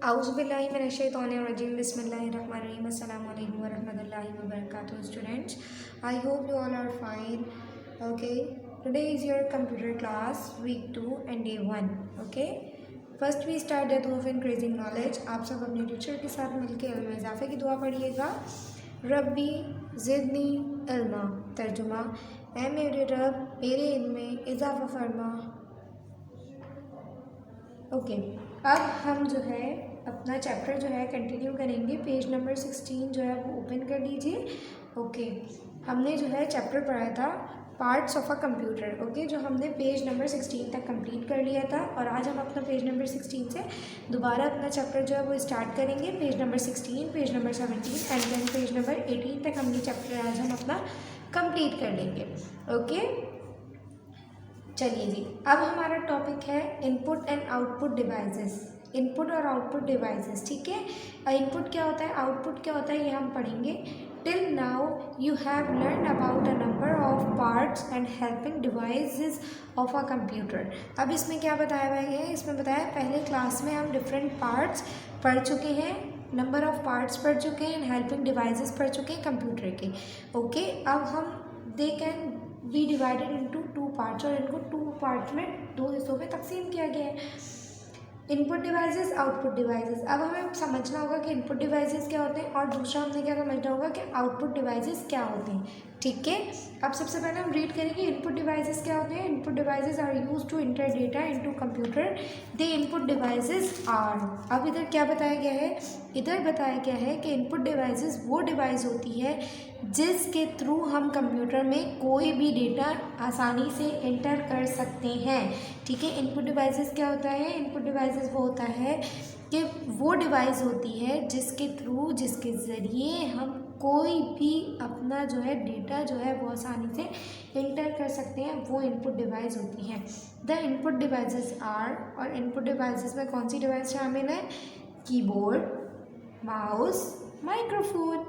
Auzubillahiminash-shaytanir-rajim. Bismillahir-rahmanir-rahim. Assalamualaikum warahmatullahi wabarakatuh, students. I hope you all are fine. Okay. Today is your computer class, week 2 and day 1. Okay. First we start the dua of increasing knowledge. आप सब अपने teacher के साथ मिलकर इल्म इजाफे की दुआ पढ़िएगा. रब्बी ज़िदनी इल्मा. तर्जुमा, ऐ मेरे रब मेरे इल्म में इजाफा फरमा. ओके. अब हम जो है अपना चैप्टर जो है कंटिन्यू करेंगे. पेज नंबर 16 जो है वो ओपन कर लीजिए. ओके. हमने जो है चैप्टर पढ़ा था parts of a computer. Okay, जो हमने पेज नंबर 16 तक कंप्लीट कर लिया था. और आज हम अपना पेज नंबर 16 से दोबारा अपना चैप्टर जो है वो स्टार्ट करेंगे. Page number 16, page number 17 and then page number 18 तक हम ये चैप्टर आज हम अपना कंप्लीट कर लेंगे. ओके, चलिए जी. अब हमारा टॉपिक है input and output devices. Input और आउटपुट डिवाइसेस. ठीक है, इनपुट क्या होता है, आउटपुट क्या होता है, ये हम पढ़ेंगे. Till now you have learn about a number of parts and helping devices of a computer. अब इसमें क्या बताया हुआ है, इसमें बताया पहले क्लास में हम डिफरेंट पार्ट्स पढ़ चुके हैं, नंबर ऑफ पार्ट्स पढ़ चुके हैं, हेल्पिंग डिवाइसेस पढ़ चुके हैं कंप्यूटर के. ओके, अब हम they can be divided into 2 parts और इनको 2 पार्ट्स में 2 हिस्सों में तकसीम किया गया है. Input devices, output devices. अब हमें समझना होगा कि इनपुट डिवाइसेस क्या होते हैं और दूसरा हमने क्या समझना होगा कि आउटपुट डिवाइसेस क्या होते हैं. ठीक है, अब सबसे पहले हम रीड करेंगे इनपुट डिवाइसेस क्या होते हैं. Input devices are used to enter data into computer. They input devices are. अब इधर क्या बताया गया है, इधर बताया गया है कि इनपुट डिवाइसेस वो डिवाइस होती है जिसके थ्रू हम कंप्यूटर में कोई भी डेटा आसानी से एंटर कर सकते हैं. ठीक है, इनपुट डिवाइसेस क्या होता है, इनपुट डिवाइसेस वो होता है कि वो डिवाइस होती है जिसके थ्रू, जिसके ज़रिए हम कोई भी अपना जो है डेटा जो है वो आसानी से एंटर कर सकते हैं, वो इनपुट डिवाइस होती हैं. The input devices are. और इनपुट डिवाइसेस में कौन सी डिवाइस शामिल है, कीबोर्ड, माउस, माइक्रोफोन.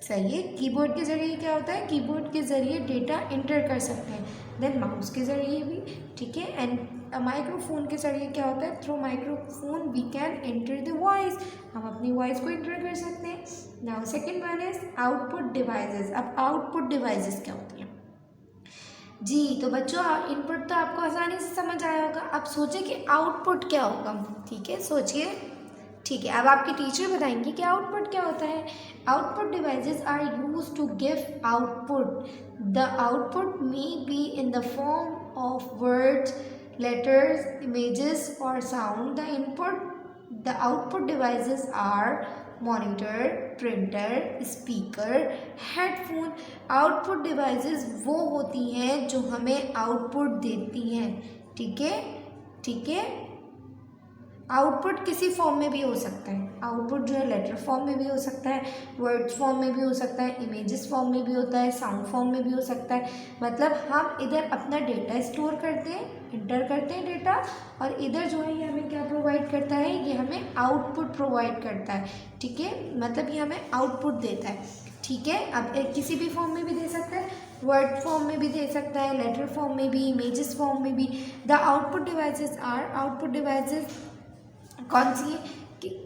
सही है, कीबोर्ड के ज़रिए क्या होता है, कीबोर्ड के ज़रिए डेटा इंटर कर सकते हैं. देन माउस के ज़रिए भी. ठीक है, एंड माइक्रोफोन के ज़रिए क्या होता है, through microphone we can enter the voice. हम अपनी वॉइस को इंटर कर सकते हैं. Now second one is output devices. अब आउटपुट डिवाइसेस क्या होती हैं जी. तो बच्चों, इनपुट तो आपको आसानी से समझ आया होगा. अब सोचिए कि आउटपुट क्या होगा. ठीक है, सोचिए. ठीक है, अब आपके टीचर बताएंगे कि आउटपुट क्या होता है. Output devices are use to give output. The output may be in the form of words, letters, images or sound. The output devices are monitor, printer, speaker, headphone. output devices वो होती हैं जो हमें output देती हैं. ठीक है, ठीक है. आउटपुट किसी फॉर्म में भी हो सकता है. आउटपुट जो है लेटर फॉर्म में भी हो सकता है, वर्ड्स फॉर्म में भी हो सकता है, इमेजेस फॉर्म में भी होता है, साउंड फॉर्म में भी हो सकता है. मतलब हम इधर अपना डेटा स्टोर करते हैं, इंटर करते हैं डेटा, और इधर जो है ये हमें क्या प्रोवाइड करता है, ये हमें आउटपुट प्रोवाइड करता है. ठीक है, मतलब ये हमें आउटपुट देता है. ठीक है, अब किसी भी फॉर्म में भी दे सकता है, वर्ड फॉर्म में भी दे सकता है, लेटर फॉर्म में भी, इमेजेस फॉर्म में भी. The output devices are. Output devices कौन सी है,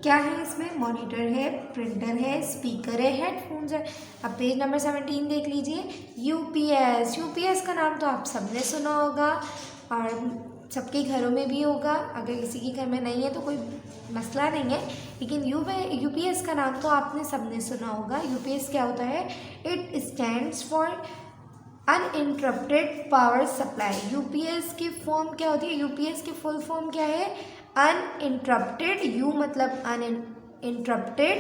क्या है इसमें, मॉनिटर है, प्रिंटर है, स्पीकर है, हेडफोन्स है. अब पेज नंबर 17 देख लीजिए. यूपीएस. यूपीएस का नाम तो आप सबने सुना होगा और सबके घरों में भी होगा. अगर किसी के घर में नहीं है तो कोई मसला नहीं है, लेकिन यूपीएस का नाम तो आपने सबने सुना होगा. यूपीएस क्या होता है, it stands for uninterrupted power supply. UPS की फॉर्म क्या होती है, यूपीएस की फुल फॉर्म क्या है, अनइंटरप्टेड. यू मतलब uninterrupted,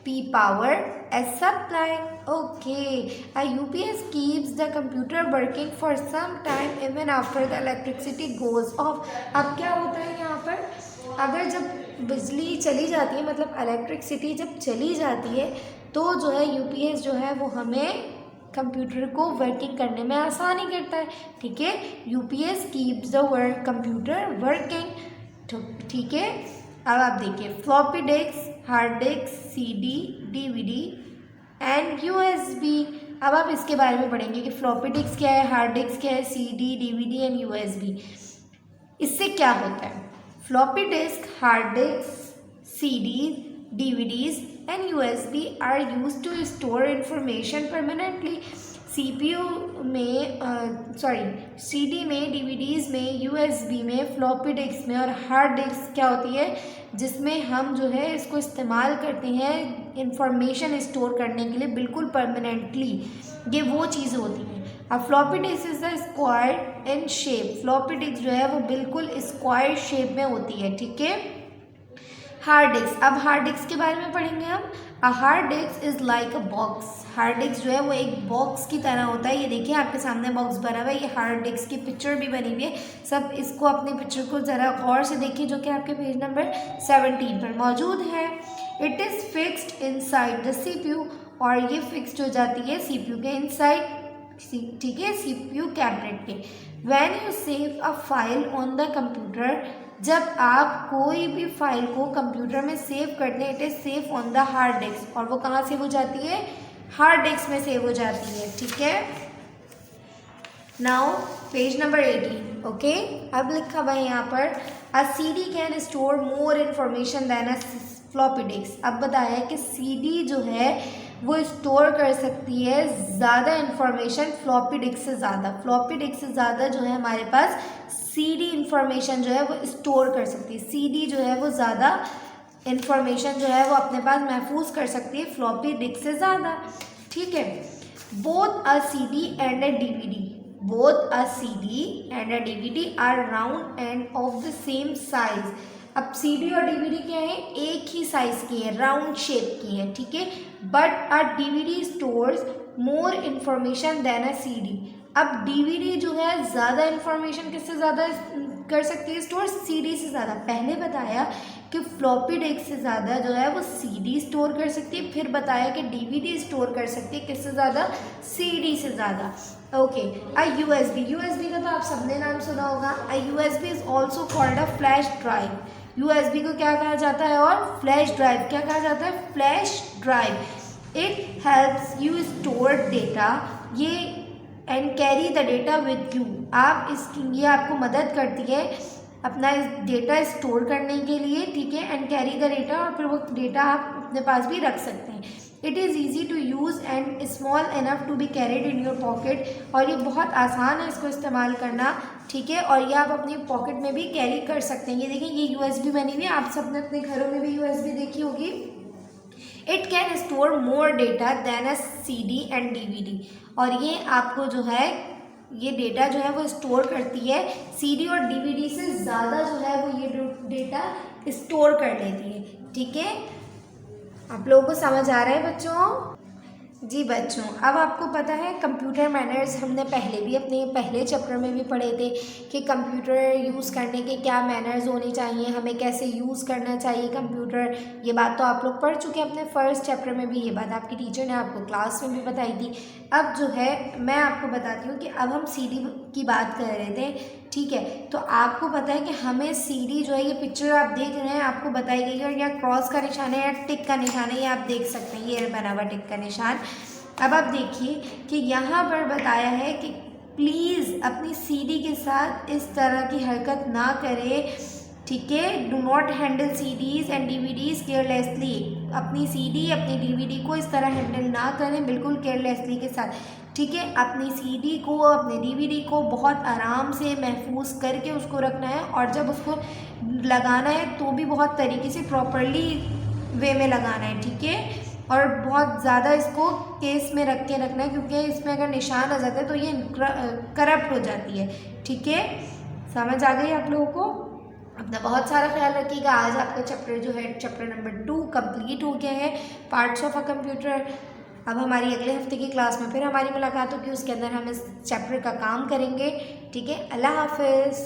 P power, S supply. Okay, a UPS keeps the computer working for some time even after the electricity goes off. अब क्या होता है यहाँ पर, अगर जब बिजली चली जाती है, मतलब इलेक्ट्रिसिटी जब चली जाती है, तो जो है यूपीएस जो है वो हमें कंप्यूटर को वर्किंग करने में आसानी करता है. ठीक है, UPS keeps the computer working. ठीक है, अब आप देखिए floppy disk, hard disk, CD, DVD and USB. अब आप इसके बारे में पढ़ेंगे कि फ्लॉपी डिस्क क्या है, हार्ड डिस्क क्या है, सीडी, डीवीडी एंड यूएसबी. इससे क्या होता है, floppy disk, hard disk, CDs, DVDs and USB are used to store information permanently. CPU में CD में, DVDs में, USB में, फ्लॉपी डिस्क में और हार्ड डिस्क क्या होती है जिसमें हम जो है इसको इस्तेमाल करते हैं इंफॉर्मेशन स्टोर करने के लिए बिल्कुल परमानेंटली। ये वो चीज़ होती हैं। अब floppy disk is the square in shape. Floppy disk जो है वो बिल्कुल स्क्वायर शेप में होती है, ठीक है। हार्ड डिस्क, अब हार्ड डिस्क के बारे में पढ़ेंगे हम। A hard disk is like a box. Hard disk जो है वो एक बॉक्स की तरह होता है। ये देखिए आपके सामने बॉक्स बना हुआ है, ये हार्ड डिस्क की पिक्चर भी बनी हुई है। सब इसको अपनी पिक्चर को ज़रा गौर से देखिए जो कि आपके पेज नंबर 17 पर मौजूद है। It is fixed inside the CPU, और ये फिक्स्ड हो जाती है CPU के इनसाइड, ठीक है, CPU कैबिनेट के। When you save a file on the computer, जब आप कोई भी फाइल को कंप्यूटर में सेव करते हैं, it is save on the hard disk, और वो कहाँ सेव हो जाती है, हार्ड डिस्क में सेव हो जाती है, ठीक है। Now page number 18, okay. अब लिखा हुआ है यहाँ पर a CD can store more information than a floppy disk. अब बताया है कि CD जो है वो स्टोर कर सकती है ज़्यादा इन्फॉर्मेशन फ्लॉपी डिस्क से ज़्यादा। फ्लॉपी डिस्क से ज़्यादा जो है हमारे पास CD इन्फॉर्मेशन जो है वो स्टोर कर सकती है। CD जो है वो ज़्यादा इन्फॉर्मेशन जो है वो अपने पास महफूज कर सकती है फ्लॉपी डिस्क से ज़्यादा, ठीक है। Both a CD and a DVD, both a CD and a DVD are round and of the same size. अब CD और DVD क्या है, एक ही साइज की है, राउंड शेप की है, ठीक है। But a DVD stores more information than a CD। अब DVD जो है ज़्यादा इन्फॉर्मेशन किससे ज़्यादा कर सकती है स्टोर, CD से ज़्यादा। पहले बताया कि फ्लॉपी डिस्क से ज़्यादा जो है वो CD स्टोर कर सकती है, फिर बताया कि DVD स्टोर कर सकती है किससे ज़्यादा, CD से ज़्यादा, ओके। अ USB का तो आप सबने नाम सुना होगा। अ USB is also called a flash drive. USB को क्या कहा जाता है, और फ्लैश ड्राइव क्या कहा जाता है, flash drive. It helps you store data, ये and carry the data with you. आप इसकी, ये आपको मदद करती है अपना डेटा स्टोर करने के लिए, ठीक है। एंड कैरी द डेटा, और फिर वो डेटा आप अपने पास भी रख सकते हैं। It is easy to use and small enough to be carried in your pocket, और ये बहुत आसान है इसको इस्तेमाल करना, ठीक है। और ये आप अपनी पॉकेट में भी कैरी कर सकते हैं। ये देखिए ये USB बनी हुई है, आप सबने अपने घरों में भी USB देखी होगी। It can store more data than a CD and DVD, और ये आपको जो है ये डेटा जो है वो स्टोर करती है CD और DVD से ज़्यादा जो है वो ये डेटा स्टोर कर लेती है, ठीक है। आप लोगों को समझ आ रहा है बच्चों? जी बच्चों, अब आपको पता है कंप्यूटर मैनर्स हमने पहले भी अपने पहले चैप्टर में भी पढ़े थे कि कंप्यूटर यूज़ करने के क्या मैनर्स होने चाहिए, हमें कैसे यूज़ करना चाहिए कंप्यूटर। ये बात तो आप लोग पढ़ चुके हैं अपने फर्स्ट चैप्टर में भी, ये बात आपकी टीचर ने आपको क्लास में भी बताई थी। अब जो है मैं आपको बताती हूँ कि अब हम CD की बात कर रहे थे, ठीक है। तो आपको पता है कि हमें CD जो है, ये पिक्चर आप देख रहे हैं आपको बताई गई है, और यहाँ क्रॉस का निशान है या टिक का निशान है, ये आप देख सकते हैं, ये बना हुआ टिक का निशान। अब आप देखिए कि यहाँ पर बताया है कि प्लीज़ अपनी CD के साथ इस तरह की हरकत ना करें, ठीक है। Do not handle CDs and DVDs carelessly. अपनी CD अपनी DVD को इस तरह हैंडल ना करें बिल्कुल केयरलेसली के साथ, ठीक है। अपनी CD को अपने DVD को बहुत आराम से महफूज करके उसको रखना है, और जब उसको लगाना है तो भी बहुत तरीके से प्रॉपरली वे में लगाना है, ठीक है। और बहुत ज़्यादा इसको केस में रख के रखना है, क्योंकि इसमें अगर निशान आ जाता है तो ये करप्ट हो जाती है, ठीक है। समझ आ गई आप लोगों को? अपना बहुत सारा ख्याल रखिएगा। आज आपका चैप्टर जो है चैप्टर नंबर 2 कंप्लीट हो गया है, पार्ट्स ऑफ अ कंप्यूटर। अब हमारी अगले हफ्ते की क्लास में फिर हमारी मुलाकात होगी, उसके अंदर हम इस चैप्टर का काम करेंगे, ठीक है। अल्लाह हाफिज़।